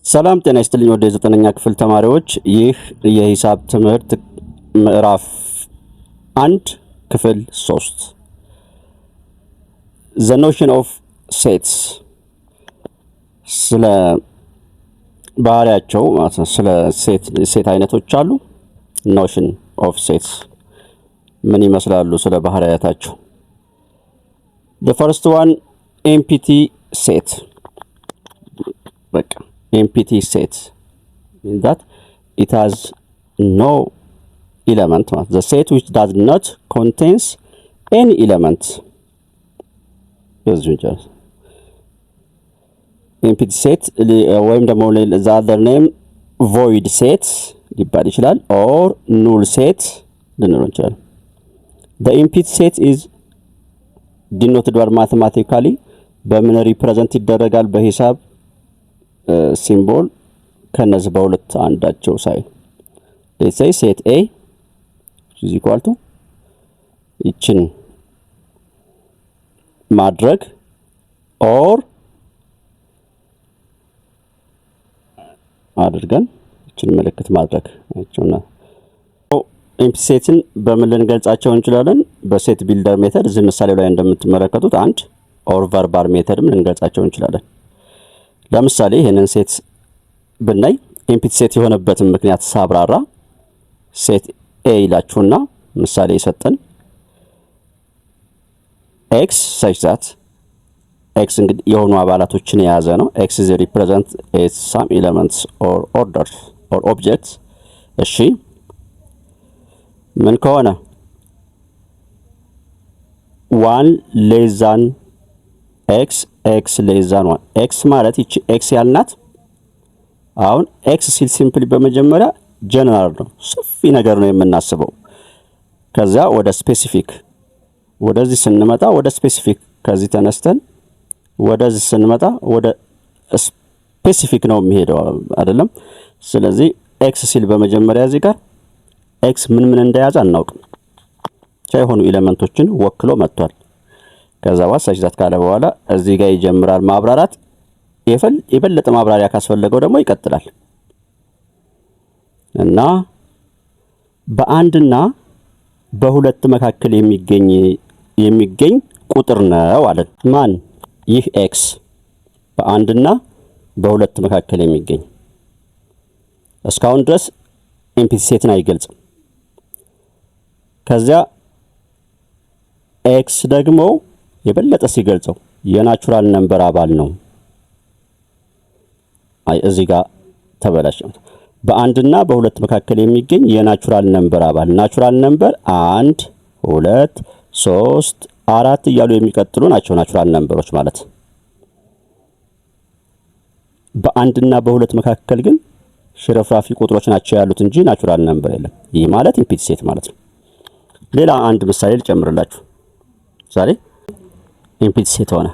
ሰላም ጤና ይስጥልኝ ወደ 9ኛ ክፍል ተማሪዎች ይህ የሂሳብ ትምህርት ምዕራፍ 1 ክፍል 3 The notion of sets ስለ ባህሪያቸው ስለ ሴት አይነቶች አሉ notion of sets ምን ይመስላሉ ስለ ባህሪያታቸው The first one empty set በቃ empty set means that it has no element. The set which does not contains any element. Empty set ወይም ደግሞ the other name void set ሊባል ይችላል or null set ልንለው እንችላለን። The empty set is denoted by mathematically በምን ሪፕሬዘንት ይደረጋል በሂሳብ ሲምቦል ከነዚህ በሁለት አንዳቸው ሳይ let's say set A is equal to ይችን ማድረግ or አድርገን ይችን ምልክት ማድረግ አይቸውና ኤምፕቲ ሴትን በምን ልንገልጻቸው እንችላለን በሴት ቢልደር ሜተድ እዚህ ምሳሌው ላይ እንደምትመለከቱት አንድ or verbal ሜተድም ልንገልጻቸው እንችላለን ለምሳሌ ይሄንን ሴት ብናይ ኤምፕቲ ሴት የሆነበትን ምክንያት ሳብራራ ሴት A ይላችሁና ምሳሌ ይሰጠን x such that x እንግዲህ የሆኑ አባላቶችን የያዘ ነው x is represent some elements or orders or objects እሺ ምን ከሆነ 1 less than x less than 1 x ማለት እቺ x ያልናት አሁን x ሲል ሲምፕሊ በመጀመሪያ ጀነራል ነው ሰፊ ነገር ነው የምናስበው ከዛ ወደ ስፔሲፊክ ወደዚህ ስንመጣ ወደ ስፔሲፊክ ከዚህ ተነስተን ወደዚህ ስንመጣ ወደ ስፔሲፊክ ነው የሚሄደው አይደለም ስለዚህ x ሲል በመጀመሪያ እዚህ ጋር x ምን እንደያዘ አናውቅም ሳይሆኑ ኤሌመንቶችን ወክሎ መጥቷል ከዛ ዋሳጅታት ካለ በኋላ እዚህ ጋር ይጀምራል ማብራራት የበለጠ ማብራሪያ ካስፈለገው ደግሞ ይቀጥላል እና በአንድና በሁለት መካከል የሚገኝ ቁጥር ነው አለ ማን ይህ x በአንድና በሁለት መካከል የሚገኝ እስካሁን ድረስ ኤምፕቲ ሴትን አይገልጽም ከዛ x ደግሞ የበለጠ ሲገልጸው የናቹራል ነምበር አባል ነው አይ እዚህ ጋር ተበላሽም በአንድና በሁለት መካከል የሚገኝ የናቹራል ነምበር አባል ናቹራል ነምበር 1 2 3 4 እያሉ የሚቀጥሉ ናቸው ናቹራል ነምበሮች ማለት በአንድና በሁለት መካከል ግን ሽረፍራፊ ቁጥሮች ናቸው ያሉት እንጂ ናቹራል ነምበር የለም ይህ ማለት ኤምፕቲ ሴት ማለት ነው ሌላ አንድ ምሳሌ ልጨምርላችሁ ዛሬ ኤምፕቲ ሴት ሆነ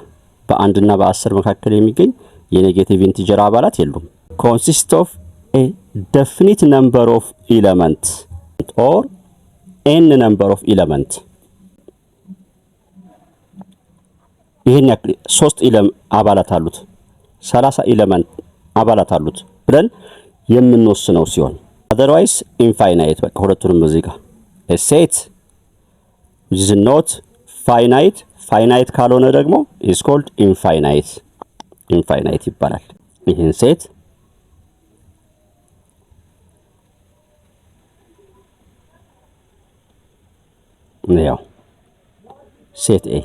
በአንድና በ10 መካከል የሚገኝ የኔጌቲቭ ኢንቲጀር አባላት የሉም consist of a definite number of elements or n number of elements ይሄን ያክል 3 አባላት አሉት 30 ኤሌመንት አባላት አሉት ብለን የምንወስነው ሲሆን otherwise infinite በቃ ሁለቱንም እዚህ ጋር a set which is not finite ካልሆነ ደግሞ is called infinite ይባላል ይሄን ሴት ነው ሴት A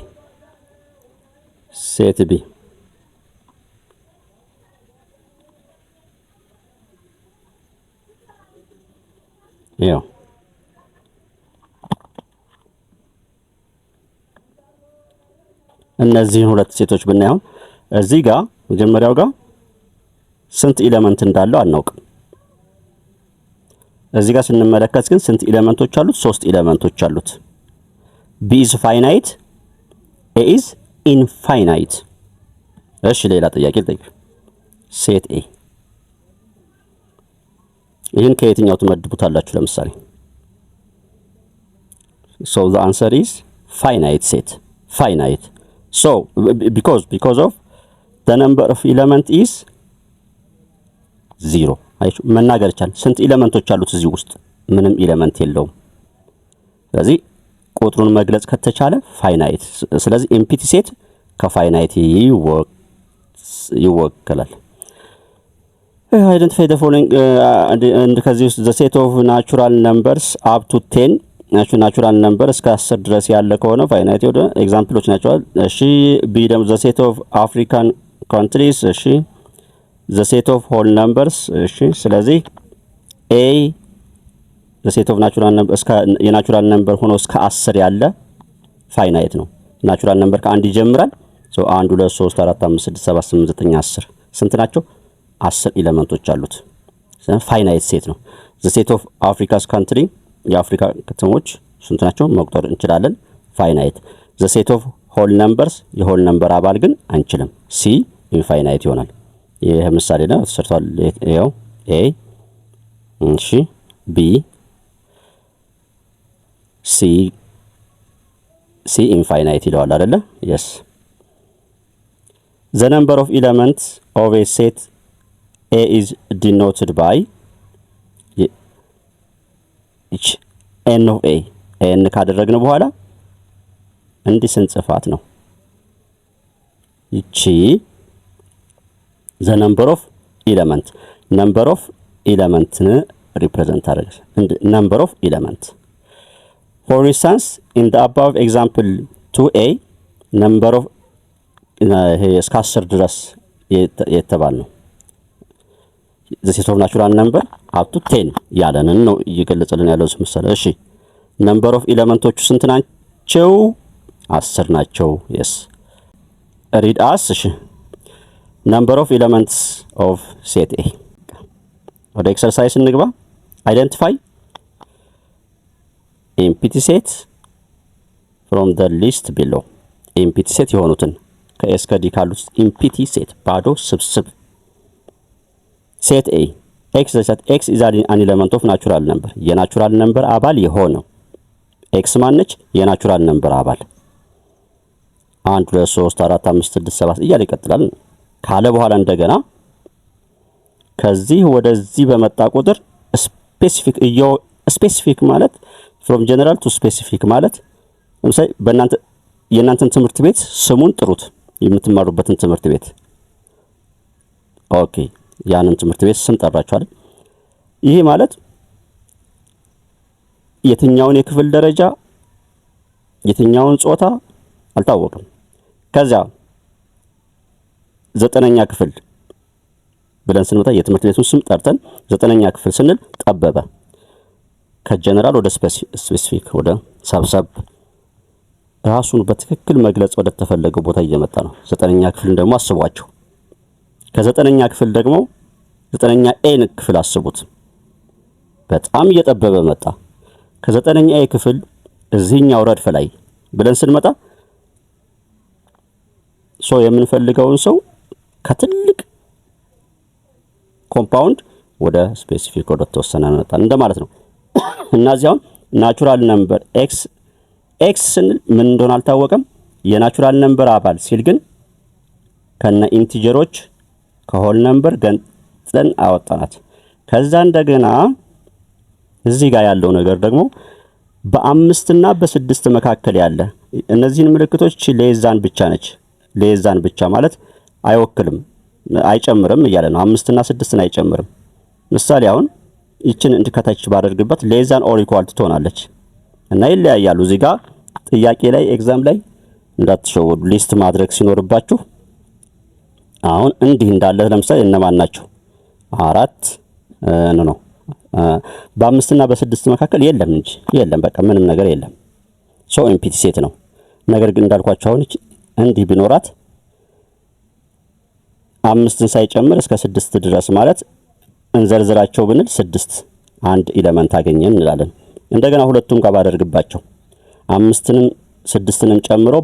ሴት B ያው እነዚህን ሁለት ሴቶች ብናየው እዚህ ጋር መጀመሪያው ጋር ስንት ኤሌመንት እንዳለው አናውቅም እዚህ ጋር ስንመለከት ግን ስንት ኤሌመንቶች አሉት 3 ኤሌመንቶች አሉት B is finite A is infinite እሺ ሌላ ጥያቄ ልጠይቅ ሴት A ይሄን ከየትኛው ትመድቡታላችሁ ለምሳሌ so the answer is finite set finite so because of the number of element is 0 አይሽ መናገር ይቻላል። ስንት ኤሌመንቶች አሉት እዚህ ውስጥ? ምንም ኤሌመንት የለውም። ስለዚህ ቁጥሩን መግለጽ ከተቻለ ፋይናይት። ስለዚህ ኤምፕቲ ሴት ከፋይናይት ይወከላል። አይደንቲፋይ ዘ ፎሎዊንግ ከዚህ ውስጥ ዘ ሴት ኦፍ ናቹራል ነምበርስ አፕ ቱ 10 ናቹራል ነምበር እስከ 10 ድረስ ያለ ከሆነ ፋይናይት ወደ ኤግዛምፕሎች ናቸው። እሺ ቢ ደግሞ ዘ ሴት ኦፍ አፍሪካን ካንትሪስ። እሺ ዘ ሴት ኦፍ ሆል ነምበርስ። እሺ ስለዚህ ኤ ዘ ሴት ኦፍ ናቹራል ነምበር እስከ የናቹራል ነምበር ሆኖ እስከ 10 ያለ ፋይናይት ነው። ናቹራል ነምበር ከአንድ ይጀምራል። ሶ 1 2 3 4 5 6 7 8 9 10 ስንት ናቸው? 10 ኤሌመንቶች አሉት። ፋይናይት ሴት ነው። ዘ ሴት ኦፍ አፍሪካስ ካንትሪ የአፍሪካ ከተሞች ስንት ናቸው? መቁጠር እንችላለን። ፋይናይት። ዘ ሴት ኦፍ ሆል ነምበርስ የሆል ነምበር አባል ግን አንችልም። ሲ ኢንፋይናይት ይሆናል። ይሄ ምሳሌ ነው ተሰርቷል። ይሄው ኤ እሺ ቢ ሲ ኢንፋይናይት ይለዋል አይደለ? yes the number of elements of a set A is denoted by each n of A n ካደረግን በኋላ እንዲህ ስንጽፋት ነው እቺ the number of element represent አደረገ number of element. For instance, in the above example 2a, number of እስከ 10 ድረስ የተባለ ነው። the set of natural number up to 10 ያለንን ነው እየገለጸልን ያለው ምሳሌ። እሺ number of ኤሌመንቶቹ ስንት ናቸው? 10 ናቸው። yes read us። እሺ number of elements of set A ወደ ኤክሰርሳይዝ እንግባ። identify empty set from the list below empty set የሆኑትን ከኤስ ከዲ ካሉት empty set ባዶ ስብስብ set A x is an element of natural number የናቹራል ነምበር አባል የሆነው x ማነች? የናቹራል ነምበር አባል 1 2 3 4 5 6 7 እያለ ይቀጥላል ካለ በኋላ እንደገና ከዚህ ወደዚህ በመጣ ቁጥር ስፔሲፊክ ማለት from general to specific ማለት ለምሳሌ የእናንተን ትምህርት ቤት ስሙን ጥሩት። የምትማሩበትን ትምህርት ቤት ኦኬ ያንን ትምህርት ቤት ስም ጠራችሁ አይደል? ይሄ ማለት የትኛውን የክፍል ደረጃ የትኛውን ጾታ አልታወቀም። ከዛ 9ኛ ክፍል ብለን ስንመጣ የትምህርት ቤቱን ስም ጠርተን 9ኛ ክፍል ስንል ጠበበ። ከጀነራል ወደ ስፔሲፊክ ወደ ሰብሰብ ራሱን በትክክል መግለጽ ወደ ተፈለገው ቦታ እየመጣ ነው። 9ኛ ክፍልን ደግሞ አስቧቸው። ከ9ኛ ክፍል ደግሞ 9ኛ ኤን ክፍል አስቡት። በጣም እየጠበበ መጣ። ከ9ኛ ኤ ክፍል እዚህኛው ረድፍ ላይ ብለን ስንመጣ የምንፈልገውን ሰው ከትልቅ ኮምፓውንድ ወደ ስፔሲፊክ ወደ ተወሰነ መጣ እንደማለት ነው። እና እዚያውን ናቹራል ነምበር ኤክስ ስንል ምን እንደሆነ አልታወቀም። የናቹራል ነምበር አባል ሲል ግን ከነ ኢንቲጀሮች ከሆል ነምበር ገንጥለን አወጣናት። ከዛ እንደገና እዚህ ጋር ያለው ነገር ደግሞ በ5 እና በ6 መካከል ያለ እነዚህን ምልክቶች ሌዛን ብቻ ነች። ሌዛን ብቻ ማለት አይወክልም አይጨምርም እያለ ነው። 5 እና 6ን አይጨምርም። ምሳሌ አሁን ይችን እንድከታች ባደርግበት ሌዛን ኦር ኢኳል ትሆናለች እና ይለያያሉ። እዚህ ጋር ጥያቄ ላይ ኤግዛም ላይ እንዳትሸወዱ ሊስት ማድረግ ሲኖርባችሁ አሁን እንዲህ እንዳለ ለምሳሌ እነማን ናቸው? 4 ነው በ5 እና በ6 መካከል የለም እንጂ የለም በቃ ምንም ነገር የለም። ኤምፕቲ ሴት ነው። ነገር ግን እንዳልኳችሁ አሁን እንዲህ ቢኖራት 5ን ሳይጨምር እስከ 6 ድረስ ማለት እንዘርዝራቸው ብንል 6 አንድ ኤሌመንት አገኘን እንላለን። እንደገና ሁለቱም ጋር ባደርግባቸው 5ንም 6ንም ጨምሮ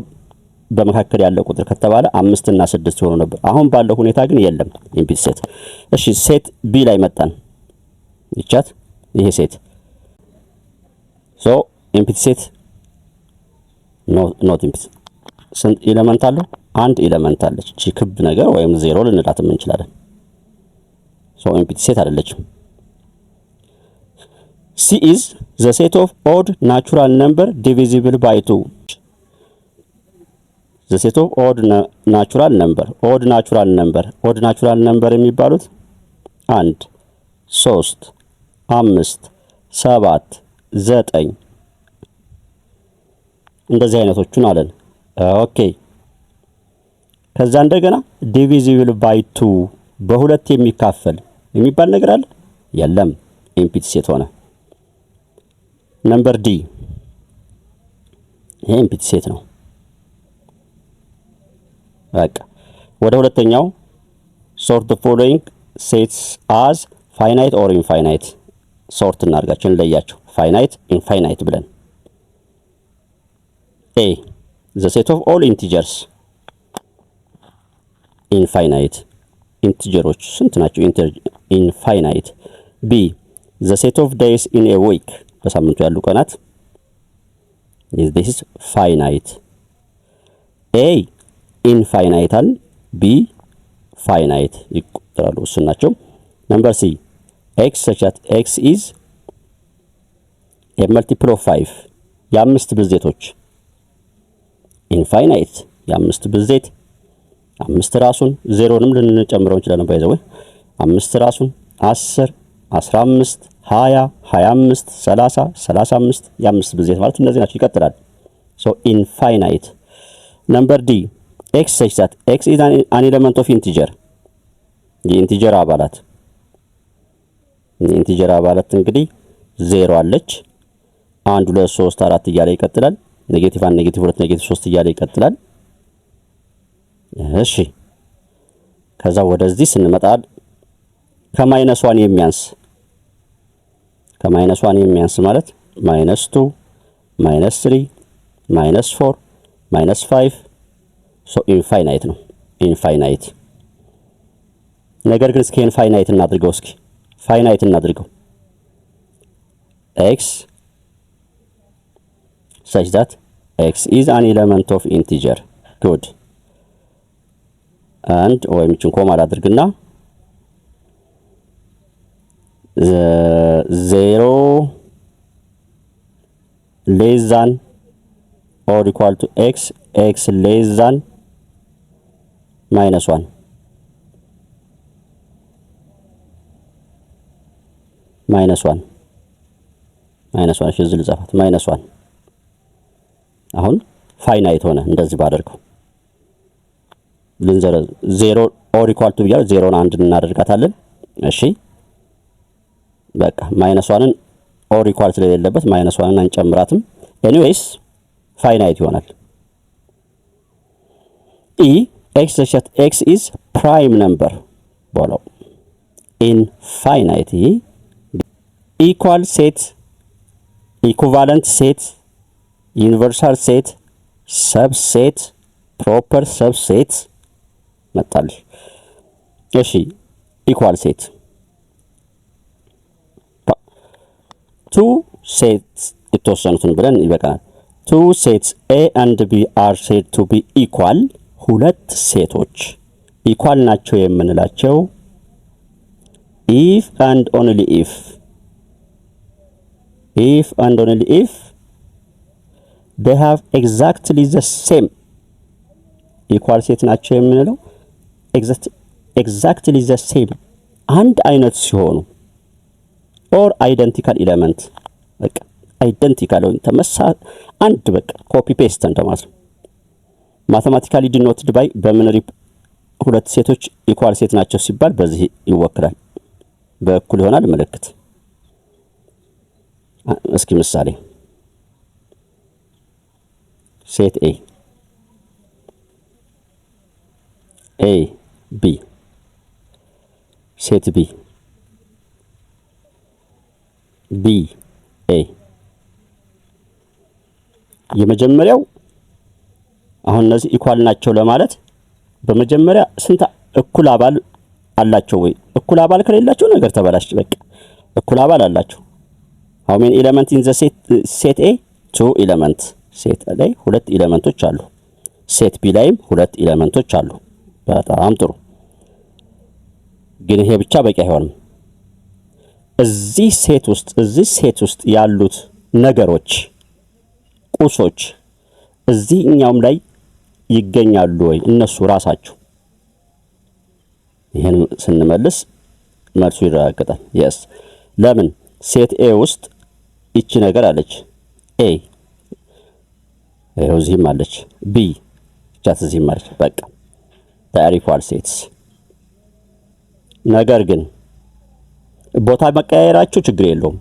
በመካከል ያለ ቁጥር ከተባለ 5 እና 6 ሆኖ ነበር። አሁን ባለው ሁኔታ ግን የለም ኤምፕቲ ሴት። እሺ ሴት ቢ ላይ መጣን። ይቻት ይሄ ሴት ኤምፕቲ ሴት ኖት ኤምፕቲ ስንት ኤሌመንት አለው? አንድ ኤሌመንት አለች። እቺ ክብ ነገር ወይም ዜሮ ልንላትም እንችላለን። ሶ ኤምፕቲ ሴት አይደለችም። C is the set of odd natural number divisible by 2. the set of odd natural number የሚባሉት 1 3 5 7 9 እንደዚህ አይነቶቹን አለን። ኦኬ ከዛ እንደገና divisible by 2 በሁለት የሚካፈል የሚባል ነገር አለ? የለም። ኤምፕቲ ሴት ሆነ። ነምበር ዲ ይሄ ኤምፕቲ ሴት ነው። በቃ ወደ ሁለተኛው sort the following sets as finite or infinite ሶርት እናርጋቸው እንለያቸው። finite infinite ብለን A the set of all integers infinite ኢንቲጀሮች ስንት ናቸው? infinite B the set of days in a week በሳምንቱ ያሉ ቀናት this is finite A infinite B finite ይቆጠራሉ እሱን ናቸው። ነምበር C x such that x is a multiple of 5 የአምስት ብዜቶች infinite የአምስት ብዜት አምስት ራሱን ዜሮንም ልንጨምረው እንችላለን። ባይዘው አምስት ራሱን 10 15 20 25 30 35 የአምስት ብዜት ማለት እነዚህ ናቸው። ይቀጥላል። so infinite number D x such that x is an element of integer የኢንቲጀር አባላት የኢንቲጀር አባላት እንግዲህ 0 አለች 1 2 3 4 እያለ ይቀጥላል። ኔጌቲቭ 1 ኔጌቲቭ 2 ኔጌቲቭ 3 እያለ ይቀጥላል። እሺ ከዛ ወደዚህ ስንመጣ ከማይነስ 1 የሚያንስ ከማይነስ 1 የሚያንስ ማለት -2 -3 -4 -5 ሶ ኢንፋይናይት ነው። ኢንፋይናይት ነገር ግን እስኪ ኢንፋይናይት እናድርገው። እስኪ ፋይናይት እናድርገው። x such that x is an element of integer good and ወይም ኮማ አድርግና 0 less than or equal to x less than -1 -1 እሺ እዚህ ልጻፋት -1 አሁን ፋይናይት ሆነ። እንደዚህ ባደርገው ልንዘረ 0 or equal to ቢያል 0 1 እናደርጋታለን። እሺ በቃ -1ን or equal ስለሌለበት -1ን አንጨምራትም። ኤኒዌይስ ፋይናይት ይሆናል። E x such that x is prime number ቦለው infinite equal set equivalent set universal set subset proper subset መጣል። እሺ equal set two sets የተወሰኑትን ብለን ይበቃናል። two sets A and B are said to be equal ሁለት ሴቶች ኢኳል ናቸው የምንላቸው if and only if and only if they have exactly the same ኢኳል ሴት ናቸው የምንለው exactly the same አንድ አይነት ሲሆኑ or identical element በቃ identical ወይ ተመሳሳይ አንድ በቃ ኮፒ ፔስት እንደማለት ነው። ማቴማቲካሊ ዲኖትድ ባይ በምን ሁለት ሴቶች ኢኳል ሴት ናቸው ሲባል በዚህ ይወክላል። በእኩል ይሆናል ምልክት። እስኪ ምሳሌ ሴት A B ሴት B B A የመጀመሪያው አሁን እነዚህ ኢኳል ናቸው ለማለት በመጀመሪያ ስንት እኩል አባል አላቸው ወይ? እኩል አባል ከሌላቸው ነገር ተበላሽ። በቃ እኩል አባል አላቸው። how many element in the set A 2 element set A ላይ ሁለት ኤሌመንቶች አሉ። ሴት B ላይም ሁለት ኤሌመንቶች አሉ። በጣም ጥሩ። ግን ይሄ ብቻ በቂ አይሆንም። እዚህ ሴት ውስጥ ያሉት ነገሮች ቁሶች እዚህኛውም ላይ ይገኛሉ ወይ እነሱ ራሳቸው? ይሄን ስንመልስ መልሱ ይረጋገጣል። yes ለምን ሴት ኤ ውስጥ እቺ ነገር አለች ኤ እዚህም አለች ቢ ቻት እዚህም አለች። በቃ ታሪኳል ሴትስ። ነገር ግን ቦታ መቀያየራቸው ችግር የለውም።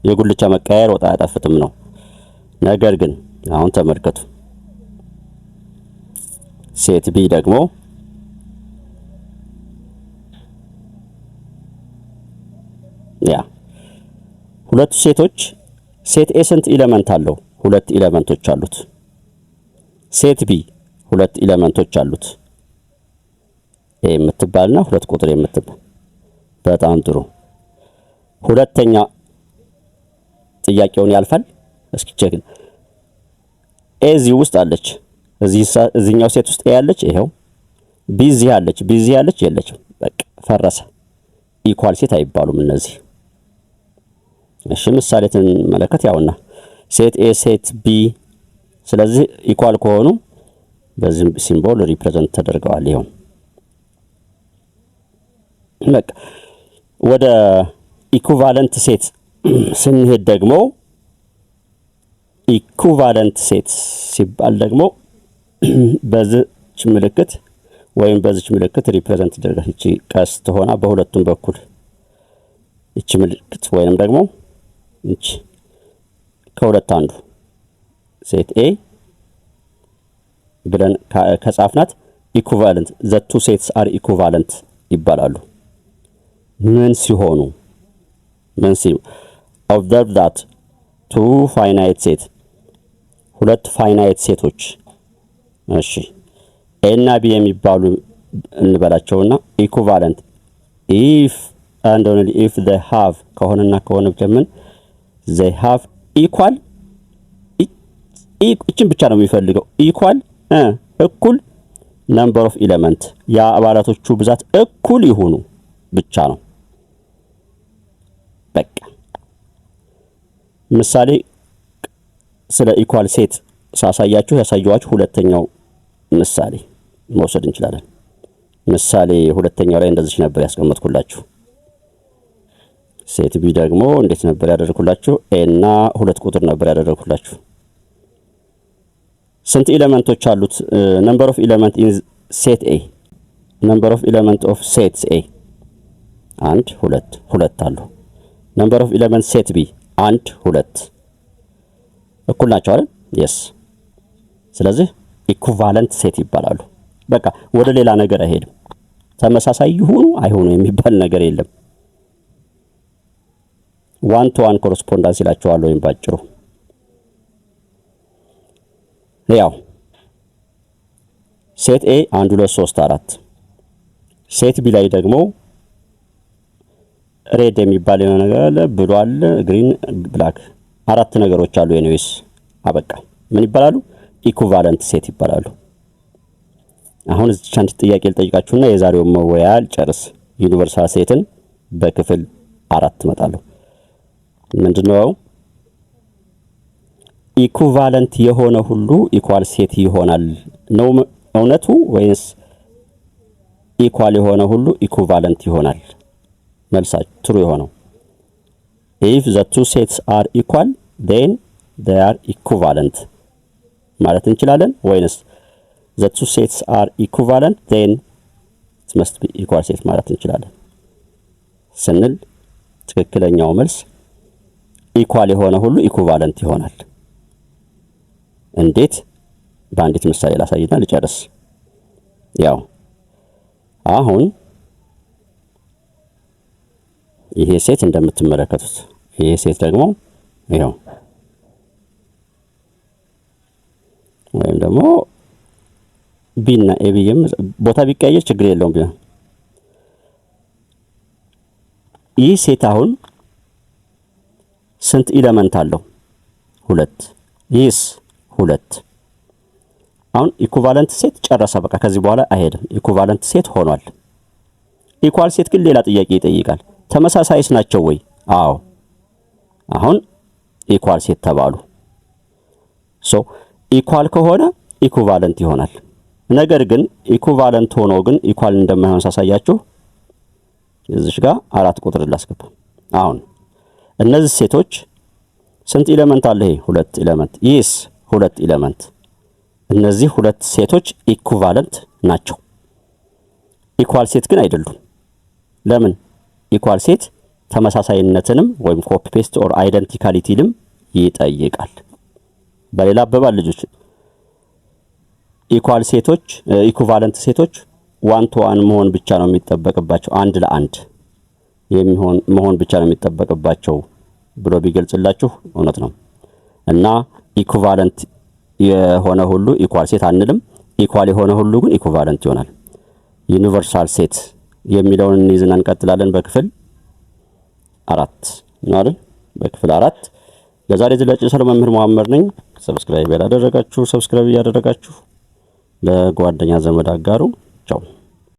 የጉልቻ መቀያየር ወጣ አያጣፍጥም ነው። ነገር ግን አሁን ተመልከቱ ሴት ቢ ደግሞ ያ ሁለቱ ሴቶች ሴት ኤ ስንት ኤሌመንት አለው? ሁለት ኤሌመንቶች አሉት። ሴት ቢ ሁለት ኤሌመንቶች አሉት። ኤ የምትባልና ሁለት ቁጥር የምትባል። በጣም ጥሩ። ሁለተኛ ጥያቄውን ያልፋል። እስኪ ቼክ ኤ እዚህ ውስጥ አለች። እዚህኛው ሴት ውስጥ ኤ ያለች ይሄው። ቢ እዚህ አለች። ቢ እዚህ ያለች የለችም። በቃ ፈረሰ። ኢኳል ሴት አይባሉም እነዚህ። እሺ ምሳሌ ተመለከት ያውና ሴት ኤ ሴት ቢ ስለዚህ ኢኳል ከሆኑ በዚህ ሲምቦል ሪፕሬዘንት ተደርገዋል። ይሄው በቃ ወደ ኢኩቫለንት ሴት ስንሄድ ደግሞ ኢኩቫለንት ሴት ሲባል ደግሞ በዚች ምልክት ወይም በዚች ምልክት ሪፕሬዘንት ተደርጋለች። እቺ ቀስት ሆና በሁለቱም በኩል እቺ ምልክት ወይንም ደግሞ እቺ ከሁለት አንዱ ሴት ኤ ብለን ከጻፍናት ኢኩቫለንት ዘ ቱ ሴትስ አር ኢኩቫለንት ይባላሉ። ምን ሲሆኑ observe that two finite set ሁለት ፋይናይት ሴቶች እሺ ኤ እና ቢ የሚባሉ እንበላቸውና ኢኩቫለንት if and only if they have ከሆነና ከሆነ ጀምን they have equal እቺን ብቻ ነው የሚፈልገው equal እኩል number of element ያ አባላቶቹ ብዛት እኩል ይሆኑ ብቻ ነው። በቃ ምሳሌ ስለ ኢኳል ሴት ያሳየዋችሁ ሁለተኛው ምሳሌ መውሰድ እንችላለን። ምሳሌ ሁለተኛው ላይ እንደዚህ ነበር ያስቀመጥኩላችሁ። ሴት ቢ ደግሞ እንዴት ነበር ያደረኩላችሁ? ኤ እና ሁለት ቁጥር ነበር ያደረኩላችሁ። ስንት ኤሌመንቶች አሉት? number of element in set A number of element of set A አንድ ሁለት አሉ። number of element set B አንድ ሁለት እኩል ናቸው አይደል? yes ስለዚህ ኢኩቫለንት ሴት ይባላሉ። በቃ ወደ ሌላ ነገር አይሄድም። ተመሳሳይ ይሁኑ አይሁኑ የሚባል ነገር የለም። ዋን ቱ ዋን ኮረስፖንዳንስ ይላቸዋል ወይም ባጭሩ ያው ሴት ኤ 1 2 3 4 ሴት ቢ ላይ ደግሞ ሬድ የሚባል ነገር አለ፣ ብሉ አለ፣ ግሪን ብላክ አራት ነገሮች አሉ። ኤኒዌይስ አበቃ። ምን ይባላሉ? ኢኩቫለንት ሴት ይባላሉ። አሁን እዚህ ቻንት ጥያቄ ልጠይቃችሁና የዛሬውን መወያ ልጨርስ። ዩኒቨርሳል ሴትን በክፍል 4 እመጣለሁ። ምንድነው ኢኩቫለንት የሆነ ሁሉ ኢኳል ሴት ይሆናል ነው እውነቱ ወይስ ኢኳል የሆነ ሁሉ ኢኩቫለንት ይሆናል? መልሳችሁ ትሩ የሆነው if the two sets are equal then they are equivalent ማለት እንችላለን ወይስ the two sets are equivalent then it must be equal set ማለት እንችላለን ስንል ትክክለኛው መልስ ኢኳል የሆነ ሁሉ ኢኩቫለንት ይሆናል። እንዴት? በአንዲት ምሳሌ ላሳይና ልጨርስ። ያው አሁን ይሄ ሴት እንደምትመለከቱት ይሄ ሴት ደግሞ ይሄው ወይም ደግሞ ቢ እና ኤ ቢም ቦታ ቢቀየር ችግር የለውም ቢሆን ይህ ሴት አሁን ስንት ኤሌመንት አለው? ሁለት። ይህስ ሁለት። አሁን ኢኩቫለንት ሴት ጨረሰ። በቃ ከዚህ በኋላ አይሄድም። ኢኩቫለንት ሴት ሆኗል። ኢኳል ሴት ግን ሌላ ጥያቄ ይጠይቃል። ተመሳሳይስ ናቸው ወይ? አዎ። አሁን ኢኳል ሴት ተባሉ። ሶ ኢኳል ከሆነ ኢኩቫለንት ይሆናል። ነገር ግን ኢኩቫለንት ሆኖ ግን ኢኳል እንደማይሆን ሳሳያችሁ እዚህ ጋር 4 ቁጥር ላስገባ። አሁን እነዚህ ሴቶች ስንት ኤሌመንት አለ? ይሄ 2 ኤሌመንት። ይህስ 2 ኤሌመንት። እነዚህ 2 ሴቶች ኢኩቫለንት ናቸው። ኢኳል ሴት ግን አይደሉም። ለምን? ኢኳል ሴት ተመሳሳይነትንም ወይም ኮፒ ፔስት ኦር አይደንቲካሊቲንም ይጠይቃል። በሌላ አባባል ልጆች ኢኳል ሴቶች ኢኩቫለንት ሴቶች ዋን ቱ ዋን መሆን ብቻ ነው የሚጠበቅባቸው፣ አንድ ለአንድ መሆን ብቻ ነው የሚጠበቅባቸው ብሎ ቢገልጽላችሁ እውነት ነው። እና ኢኩቫለንት የሆነ ሁሉ ኢኳል ሴት አንልም። ኢኳል የሆነ ሁሉ ግን ኢኩቫለንት ይሆናል። ዩኒቨርሳል ሴት የሚለውን እንይዝና እንቀጥላለን በክፍል 4 ነው አይደል? በክፍል 4 ለዛሬ ዝላጭ ሰለ መምህር መሐመድ ነኝ። ሰብስክራይብ ያላደረጋችሁ ሰብስክራይብ ያደረጋችሁ ለጓደኛ ዘመድ አጋሩ። ቻው።